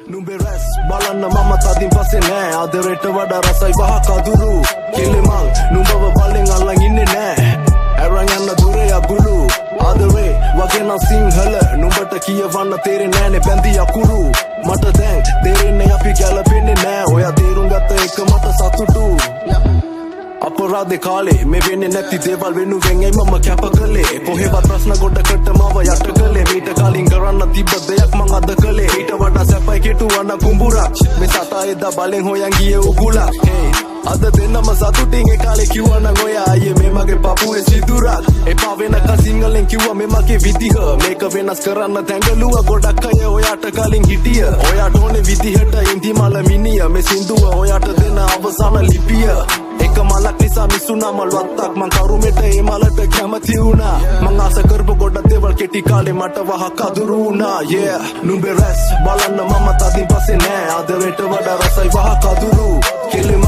නුඹේ රැස් බලන්න මම තදින් පස්සේ නෑ ආදරයට වඩා රසයි වහ කදුරු කෙලෙමල් නුඹව බලෙන් අල්ලන් ඉන්නේ නෑ අරන් යන්න දුරේ අගුළු ආදරේ වගේ නම් සිංහල නුඹට කියවන්න තේරෙන්නේ නෑනේ බැඳි අකුරු මට දැන් තේරෙන්නේ අපි ගැලපෙන්නේ නෑ ඔයා තේරුම් ගත්ත එක මට සතුටු අපරාධේ කාලේ මේ වෙන්නේ නැති දේවල් වෙනුවෙන් ඇයි මම කැප කළේ කොහෙවත් ප්‍රශ්න ගොඩකට මව යට කළේ මීට කලින් කරන්න තිබ්බ දෙයක් මං අද කළේ ඊට වඩා සැපයි කෙටුවන කුඹුරක් මේ සතා එදා බලෙන් හොයන් ගියේ උගුලක් අද දෙන්නම සතුටින් ඒ කාලේ කිව්වනම් ඔයා අයියේ මේ මගේ පපුවේ සිදුරක් එපා වෙනකන් සිංහලෙන් කිව්වා මේ මගේ විදිහ මේක වෙනස් කරන්න තැඟලුවා ගොඩක් අය ඔයාට කලින් හිටිය ඔයාට ඕනේ විදිහට ඉන්දිමල මිනිය මේ සින්දුව ඔයාට දෙන අවසාන ලිපිය එක මලක් නිසා මිසුනා මල්වත්තක් මං කරුමෙට ඒ මලට කැමති වුණා මං ආස කරපු ගොඩක් දේවල් කෙටි කාලේ මට වහ කදුරු වුණා yeah නුඹේ රැස් බලන්න මම තදින් පස්සේ නෑ ආදරයට වඩා රසයි වහ කදුරු කෙලෙම